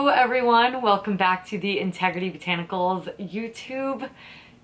Hello everyone, welcome back to the Integrity Botanicals YouTube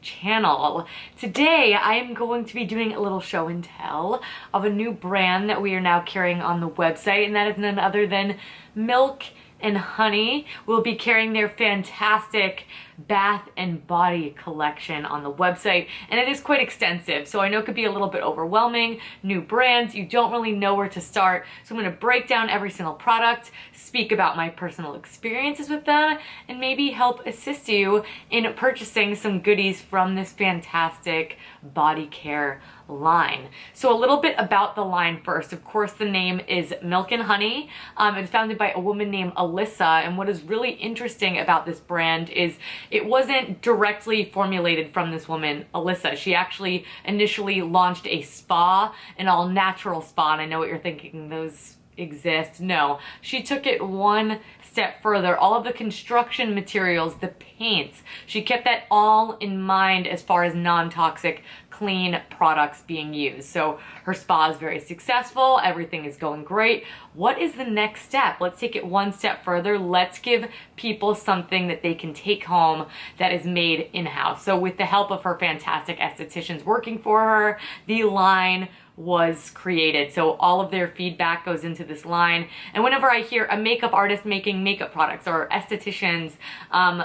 channel. Today I am going to be doing a little show and tell of a new brand that we are now carrying on the website, and that is none other than Milk and Honey. We'll be carrying their fantastic bath and body collection on the website, and it is quite extensive, so I know it could be a little bit overwhelming. New brands, you don't really know where to start, so I'm going to break down every single product, speak about my personal experiences with them, and maybe help assist you in purchasing some goodies from this fantastic body care line. So a little bit about the line first. Of course, the name is Milk and Honey. It's founded by a woman named Alyssa, and what is really interesting about this brand is it wasn't directly formulated from this woman, Alyssa. She actually initially launched a spa, an all-natural spa, and I know what you're thinking, those exist. No, she took it one step further. All of the construction materials, the paints, she kept that all in mind as far as non-toxic, clean products being used. So her spa is very successful. Everything is going great. What is the next step? Let's take it one step further. Let's give people something that they can take home that is made in-house. So with the help of her fantastic estheticians working for her, the line was created. So all of their feedback goes into this line. And whenever I hear a makeup artist making makeup products or estheticians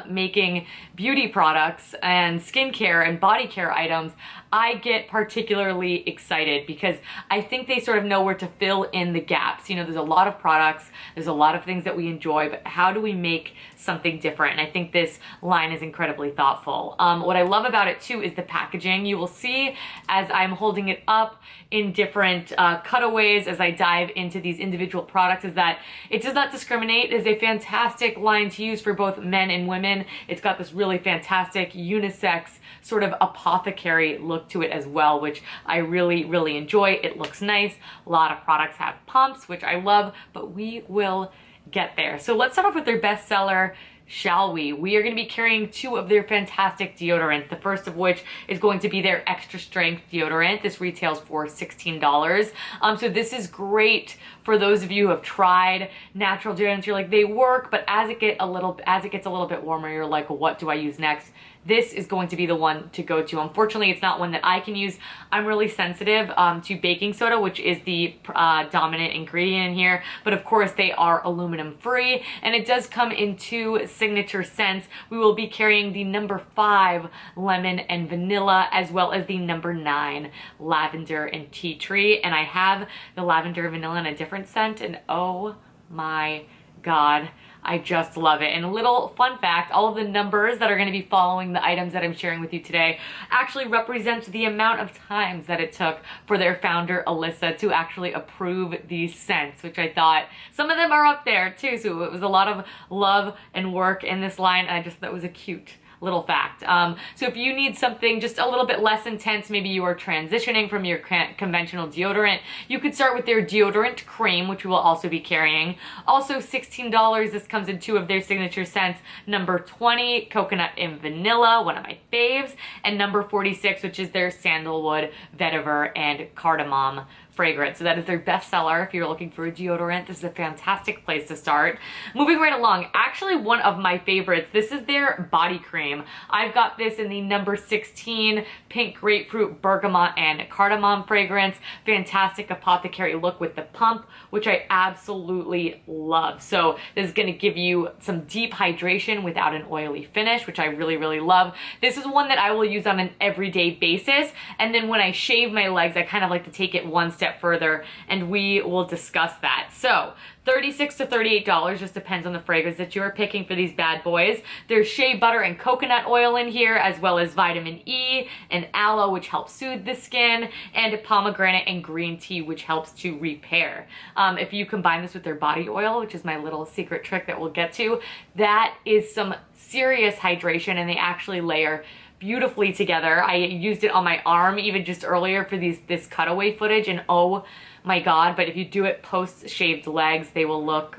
making beauty products and skincare and body care items, I get particularly excited because I think they sort of know where to fill in the gaps. You know, there's a lot of products, there's a lot of things that we enjoy, but how do we make something different? And I think this line is incredibly thoughtful. What I love about it too is the packaging. You will see as I'm holding it up in different cutaways as I dive into these individual products is that it does not discriminate. It is a fantastic line to use for both men and women. It's got this really fantastic unisex sort of apothecary look to it as well, which I really, really enjoy. It looks nice. A lot of products have pumps, which I love, but we will get there. So let's start off with their bestseller, shall we? We are going to be carrying two of their fantastic deodorants. The first of which is going to be their extra strength deodorant. This retails for $16. So this is great for those of you who have tried natural deodorants. You're like, they work, but as it gets a little bit warmer, you're like, what do I use next? This is going to be the one to go to. Unfortunately, it's not one that I can use. I'm really sensitive to baking soda, which is the dominant ingredient in here. But of course, they are aluminum free, and it does come in two signature scents. We will be carrying the number 5 lemon and vanilla, as well as the number 9 lavender and tea tree. And I have the lavender and vanilla in a different scent, and oh my God, I just love it. And a little fun fact, all of the numbers that are going to be following the items that I'm sharing with you today actually represent the amount of times that it took for their founder, Alyssa, to actually approve these scents, which I thought some of them are up there too. So it was a lot of love and work in this line, and I just thought it was a cute little fact. So if you need something just a little bit less intense, maybe you are transitioning from your conventional deodorant, you could start with their deodorant cream, which we will also be carrying. Also $16, this comes in two of their signature scents, number 20, coconut and vanilla, one of my faves, and number 46, which is their sandalwood, vetiver, and cardamom fragrance. So that is their bestseller. If you're looking for a deodorant, this is a fantastic place to start. Moving right along, actually one of my favorites, this is their body cream. I've got this in the number 16 pink grapefruit, bergamot, and cardamom fragrance. Fantastic apothecary look with the pump, which I absolutely love. So this is going to give you some deep hydration without an oily finish, which I really, really love. This is one that I will use on an everyday basis. And then when I shave my legs, I kind of like to take it one step further, and we will discuss that. So $36 to $38, just depends on the fragrance that you're picking for these bad boys. There's shea butter and coconut oil in here, as well as vitamin E and aloe, which helps soothe the skin, and pomegranate and green tea, which helps to repair. If you combine this with their body oil, which is my little secret trick that we'll get to, that is some serious hydration, and they actually layer beautifully together. I used it on my arm even just earlier for this cutaway footage, and oh my God, but if you do it post shaved legs, they will look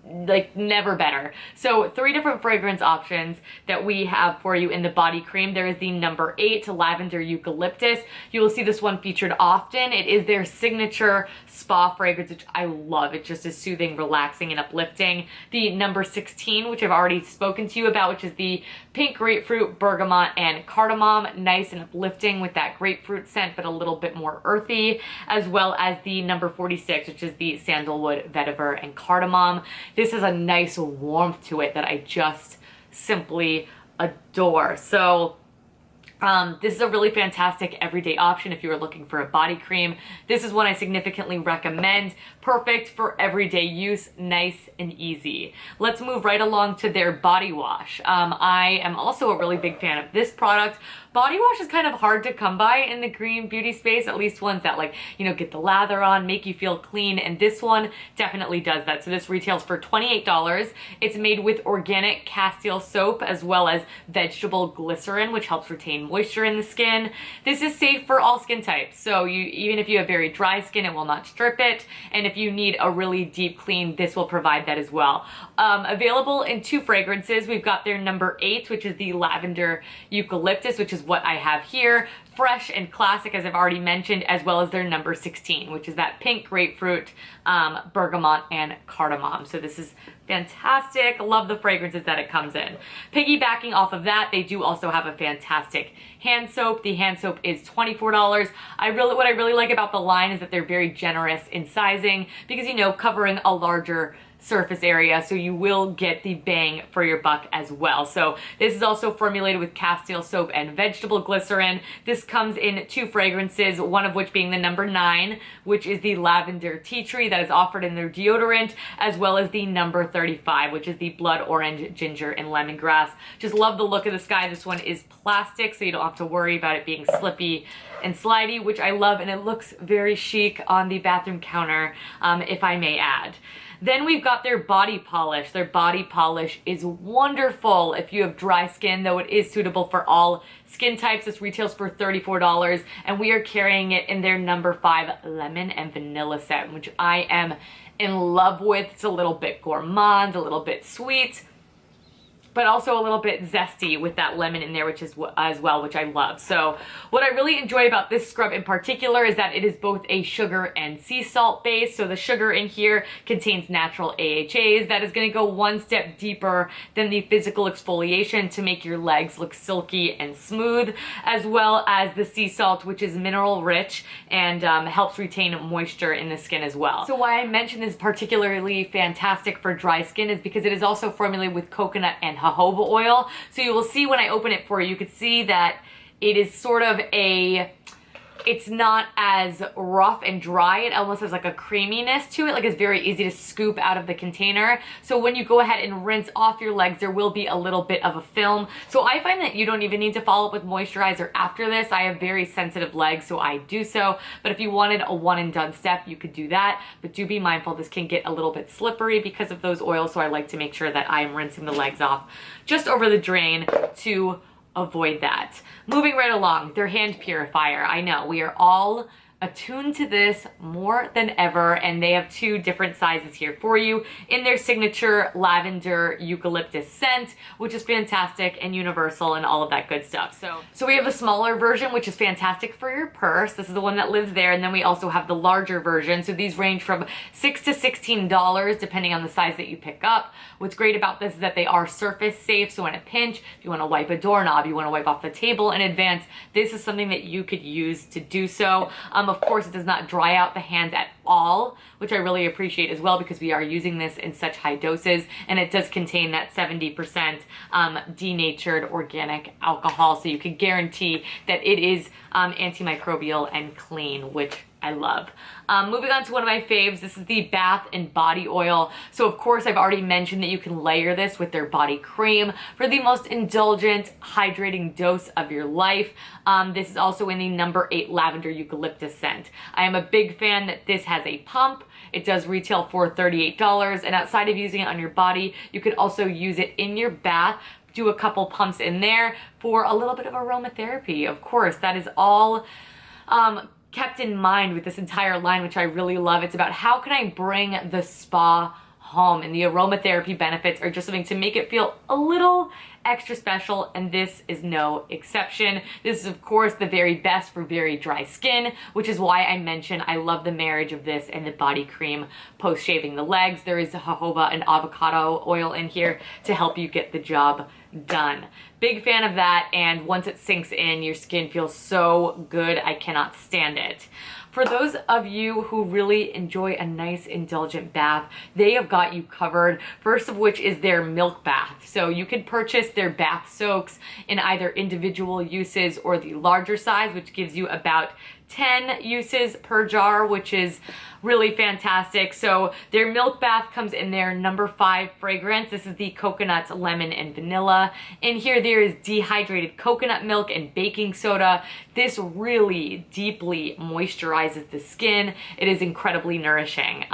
like never better. So 3 different fragrance options that we have for you in the body cream. There is the number 8 Lavender Eucalyptus. You will see this one featured often. It is their signature spa fragrance, which I love. It just is soothing, relaxing, and uplifting. The number 16, which I've already spoken to you about, which is the pink grapefruit, bergamot, and cardamom. Nice and uplifting with that grapefruit scent, but a little bit more earthy, as well as the number 46, which is the sandalwood, vetiver, and cardamom. This has a nice warmth to it that I just simply adore. So this is a really fantastic everyday option if you are looking for a body cream. This is one I significantly recommend. Perfect for everyday use, nice and easy. Let's move right along to their body wash. I am also a really big fan of this product. Body wash is kind of hard to come by in the green beauty space, at least ones that, like, you know, get the lather on, make you feel clean, and this one definitely does that. So this retails for $28. It's made with organic Castile soap as well as vegetable glycerin, which helps retain moisture in the skin. This is safe for all skin types, so even if you have very dry skin, it will not strip it, and if you need a really deep clean, this will provide that as well. Available in 2 fragrances. We've got their number 8, which is the Lavender Eucalyptus, which is what I have here. Fresh and classic, as I've already mentioned, as well as their number 16, which is that pink grapefruit, bergamot, and cardamom. So this is fantastic. Love the fragrances that it comes in. Piggybacking off of that, they do also have a fantastic hand soap. The hand soap is $24. What I really like about the line is that they're very generous in sizing because, you know, covering a larger surface area, so you will get the bang for your buck as well. So this is also formulated with Castile soap and vegetable glycerin. This comes in 2 fragrances, one of which being the number 9, which is the Lavender Tea Tree that is offered in their deodorant, as well as the number 35, which is the blood orange, ginger, and lemongrass. Just love the look of this guy. This one is plastic, so you don't have to worry about it being slippy and slidey, which I love, and it looks very chic on the bathroom counter, if I may add. Then we've got their body polish. Their body polish is wonderful if you have dry skin, though it is suitable for all skin types. This retails for $34, and we are carrying it in their number 5 lemon and vanilla scent, which I am in love with. It's a little bit gourmand, a little bit sweet, but also a little bit zesty with that lemon in there, which is as well, which I love. So what I really enjoy about this scrub in particular is that it is both a sugar and sea salt base. So the sugar in here contains natural AHAs. That is going to go one step deeper than the physical exfoliation to make your legs look silky and smooth, as well as the sea salt, which is mineral rich and helps retain moisture in the skin as well. So why I mention this particularly fantastic for dry skin is because it is also formulated with coconut and jojoba oil. So you will see when I open it for you, you could see that it is sort of it's not as rough and dry. It almost has like a creaminess to it. Like it's very easy to scoop out of the container. So when you go ahead and rinse off your legs, there will be a little bit of a film. So I find that you don't even need to follow up with moisturizer after this. I have very sensitive legs, so I do so. But if you wanted a one and done step, you could do that. But do be mindful, this can get a little bit slippery because of those oils. So I like to make sure that I am rinsing the legs off just over the drain to avoid that. Moving right along, their hand purifier. I know we are all attuned to this more than ever, and they have 2 different sizes here for you in their signature lavender eucalyptus scent, which is fantastic and universal and all of that good stuff. So we have the smaller version, which is fantastic for your purse. This is the one that lives there, and then we also have the larger version. So these range from $6 to $16 depending on the size that you pick up. What's great about this is that they are surface safe, so in a pinch, if you want to wipe a doorknob, you want to wipe off the table in advance, this is something that you could use to do so. Of course, it does not dry out the hands at all, which I really appreciate as well because we are using this in such high doses, and it does contain that 70% denatured organic alcohol, so you can guarantee that it is antimicrobial and clean, which I love. Moving on to one of my faves, this is the Bath and Body Oil. So of course I've already mentioned that you can layer this with their body cream for the most indulgent, hydrating dose of your life. This is also in the number 8 Lavender Eucalyptus scent. I am a big fan that this has a pump. It does retail for $38, and outside of using it on your body, you could also use it in your bath. Do a couple pumps in there for a little bit of aromatherapy. Of course, that is all kept in mind with this entire line, which I really love. It's about how can I bring the spa home, and the aromatherapy benefits are just something to make it feel a little extra special, and this is no exception. This is of course the very best for very dry skin, which is why I mentioned I love the marriage of this and the body cream post shaving the legs. There is jojoba and avocado oil in here to help you get the job done. Big fan of that, and once it sinks in, your skin feels so good. I cannot stand it. For those of you who really enjoy a nice indulgent bath, they have got you covered. First of which is their milk bath. So you can purchase their bath soaks in either individual uses or the larger size, which gives you about 10 uses per jar, which is really fantastic. So their milk bath comes in their number 5 fragrance. This is the coconut, lemon, and vanilla. In here there is dehydrated coconut milk and baking soda. This really deeply moisturizes the skin. It is incredibly nourishing.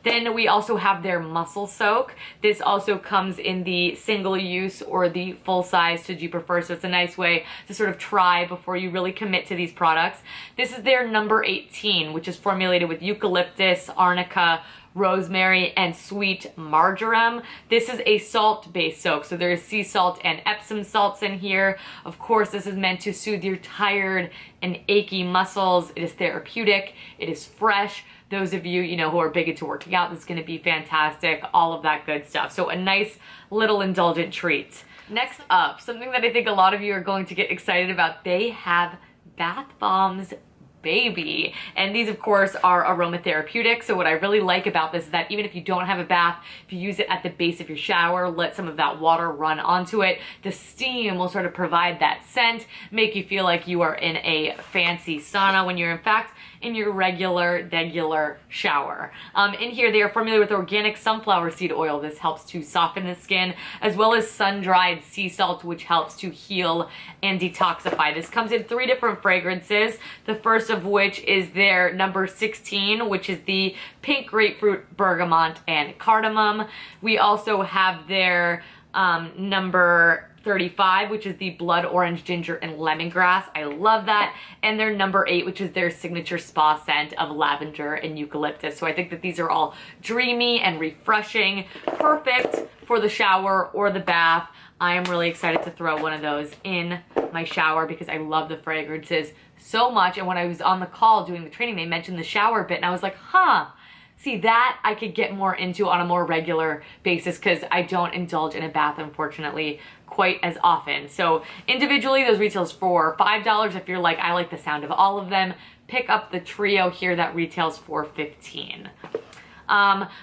Then we also have their muscle soak. This also comes in the single use or the full size, should you prefer. So it's a nice way to sort of try before you really commit to these products. This is their number 18, which is formulated with eucalyptus, arnica, rosemary, and sweet marjoram. This is a salt-based soak, so there is sea salt and Epsom salts in here. Of course, this is meant to soothe your tired and achy muscles. It is therapeutic. It is fresh. Those of you, who are big into working out, this is going to be fantastic. All of that good stuff. So a nice little indulgent treat. Next up, something that I think a lot of you are going to get excited about. They have bath bombs, baby. And these of course are aromatherapeutic. So what I really like about this is that even if you don't have a bath, if you use it at the base of your shower, let some of that water run onto it, the steam will sort of provide that scent, make you feel like you are in a fancy sauna when you're in fact in your regular shower. In here they are formulated with organic sunflower seed oil. This helps to soften the skin, as well as sun-dried sea salt, which helps to heal and detoxify. This comes in 3 different fragrances. The first of which is their number 16, which is the pink grapefruit, bergamot, and cardamom. We also have their number 35, which is the blood orange, ginger, and lemongrass. I love that. And their number 8, which is their signature spa scent of lavender and eucalyptus. So I think that these are all dreamy and refreshing, perfect for the shower or the bath. I am really excited to throw one of those in my shower because I love the fragrances so much. And when I was on the call doing the training, they mentioned the shower bit, and I was like, see, that I could get more into on a more regular basis because I don't indulge in a bath, unfortunately, quite as often. So individually, those retails for $5. If you're like, I like the sound of all of them, pick up the trio here that retails for $15.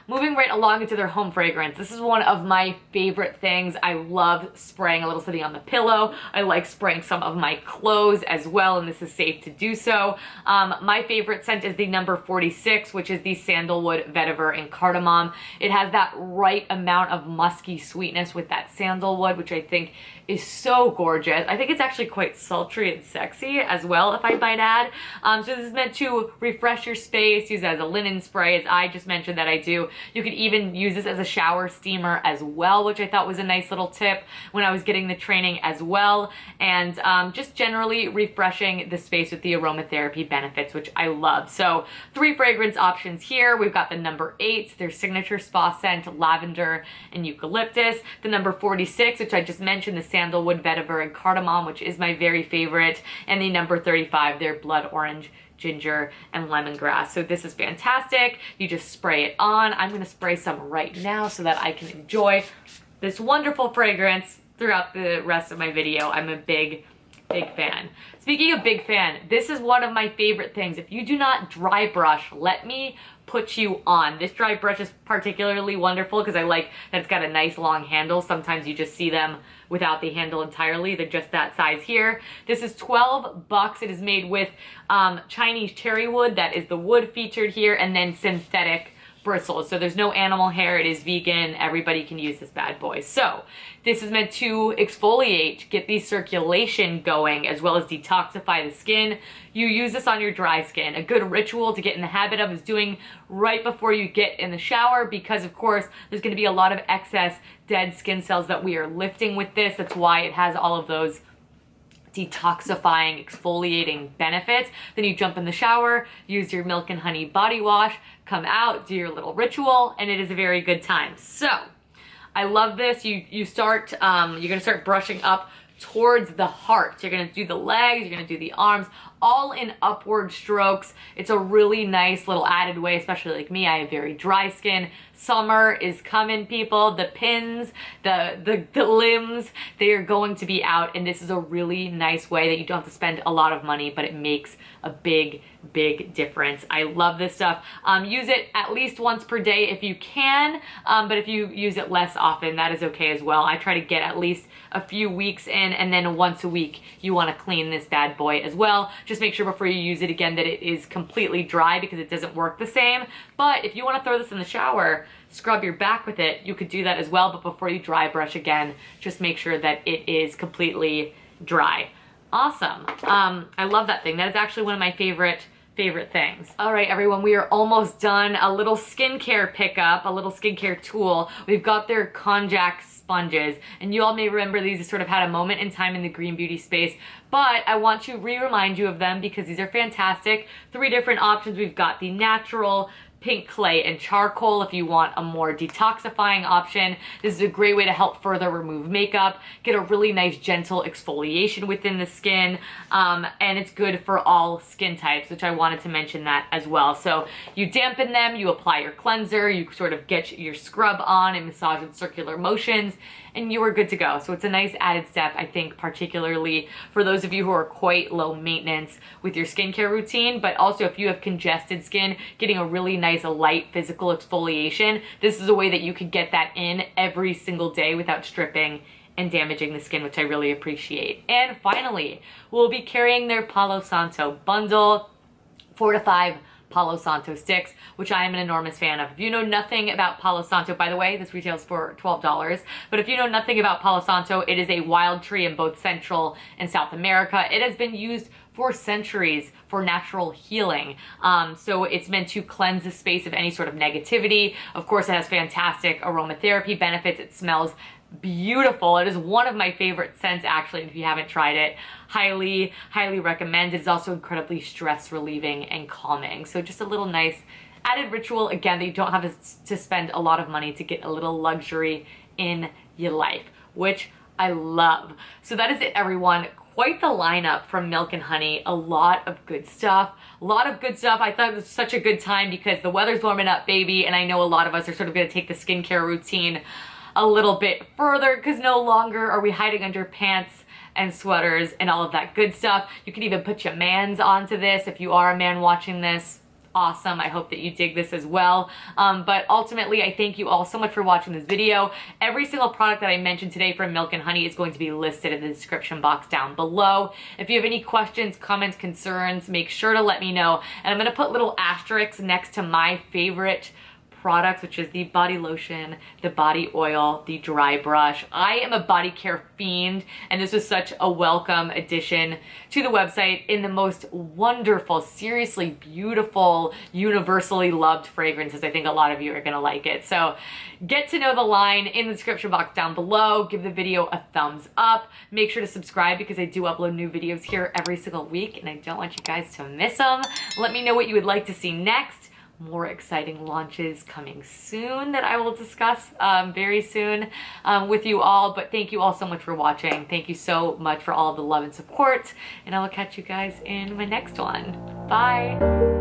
Moving right along into their home fragrance. This is one of my favorite things. I love spraying a little sitting on the pillow. I like spraying some of my clothes as well, and this is safe to do so. My favorite scent is the number 46, which is the Sandalwood, Vetiver, and Cardamom. It has that right amount of musky sweetness with that sandalwood, which I think is so gorgeous. I think it's actually quite sultry and sexy as well, if I might add. So this is meant to refresh your space, use it as a linen spray, as I just mentioned that I do. You could even use this as a shower steamer as well, which I thought was a nice little tip when I was getting the training as well. And just generally refreshing the space with the aromatherapy benefits, which I love. So 3 fragrance options here. We've got the number 8, their signature spa scent, lavender and eucalyptus. The number 46, which I just mentioned, the Sandalwood, Vetiver, and Cardamom, which is my very favorite. And the number 35, their blood orange, ginger, and lemongrass. So this is fantastic. You just spray it on. I'm going to spray some right now so that I can enjoy this wonderful fragrance throughout the rest of my video. I'm a big fan. Speaking of big fan, this is one of my favorite things. If you do not dry brush, let me put you on. This dry brush is particularly wonderful because I like that it's got a nice long handle. Sometimes you just see them without the handle entirely. They're just that size here. This is $12. It is made with Chinese cherry wood. That is the wood featured here, and then synthetic bristles. So there's no animal hair. It is vegan. Everybody can use this bad boy. So this is meant to exfoliate, get the circulation going, as well as detoxify the skin. You use this on your dry skin. A good ritual to get in the habit of is doing right before you get in the shower, because of course there's going to be a lot of excess dead skin cells that we are lifting with this. That's why it has all of those detoxifying, exfoliating benefits. Then you jump in the shower, use your milk and honey body wash, come out, do your little ritual, and it is a very good time. So I love this. You're gonna start brushing up towards the heart. You're gonna do the legs, you're gonna do the arms, all in upward strokes. It's a really nice little added way, especially like me, I have very dry skin. Summer is coming, people. The pins, the limbs, they are going to be out, and this is a really nice way that you don't have to spend a lot of money, but it makes a big difference. I love this stuff. Use it at least once per day if you can, but if you use it less often, that is okay as well. I try to get at least a few weeks in, and then once a week you want to clean this bad boy as well. Just make sure before you use it again that it is completely dry, because it doesn't work the same. But if you want to throw this in the shower, scrub your back with it, you could do that as well. But before you dry brush again, just make sure that it is completely dry. Awesome. I love that thing. That is actually one of my favorite things. All right, everyone, we are almost done. A little skincare pickup, a little skincare tool. We've got their konjac sponges, and you all may remember these sort of had a moment in time in the green beauty space, but I want to remind you of them because these are fantastic. 3 different options. We've got the natural, pink clay, and charcoal if you want a more detoxifying option. This is a great way to help further remove makeup, get a really nice gentle exfoliation within the skin, and it's good for all skin types, which I wanted to mention that as well. So you dampen them, you apply your cleanser, you sort of get your scrub on and massage in circular motions, and you are good to go. So it's a nice added step, I think, particularly for those of you who are quite low maintenance with your skincare routine, but also if you have congested skin, getting a really nice light physical exfoliation, this is a way that you could get that in every single day without stripping and damaging the skin, which I really appreciate. And finally, we'll be carrying their Palo Santo bundle, 4 to 5 Palo Santo sticks, which I am an enormous fan of. If you know nothing about Palo Santo, by the way, this retails for $12, but if you know nothing about Palo Santo, it is a wild tree in both Central and South America. It has been used for centuries for natural healing. So it's meant to cleanse the space of any sort of negativity. Of course, it has fantastic aromatherapy benefits. It smells beautiful. It is one of my favorite scents, actually. If you haven't tried it, highly recommend. It's also incredibly stress relieving and calming. So just a little nice added ritual, again, that you don't have to spend a lot of money to get a little luxury in your life, which I love. So that is it, everyone. Quite the lineup from Milk and Honey. A lot of good stuff. I thought it was such a good time because the weather's warming up, baby, and I know a lot of us are sort of going to take the skincare routine a little bit further, because no longer are we hiding under pants and sweaters and all of that good stuff. You can even put your mans onto this if you are a man watching this. Awesome. I hope that you dig this as well. But ultimately, I thank you all so much for watching this video. Every single product that I mentioned today from Milk and Honey is going to be listed in the description box down below. If you have any questions, comments, concerns, make sure to let me know. And I'm going to put little asterisks next to my favorite products, which is the body lotion, the body oil, the dry brush. I am a body care fiend, and this was such a welcome addition to the website in the most wonderful, seriously beautiful, universally loved fragrances. I think a lot of you are gonna like it. So get to know the line in the description box down below. Give the video a thumbs up. Make sure to subscribe because I do upload new videos here every single week, and I don't want you guys to miss them. Let me know what you would like to see next. More exciting launches coming soon that I will discuss very soon with you all. But thank you all so much for watching. Thank you so much for all of the love and support. And I will catch you guys in my next one. Bye.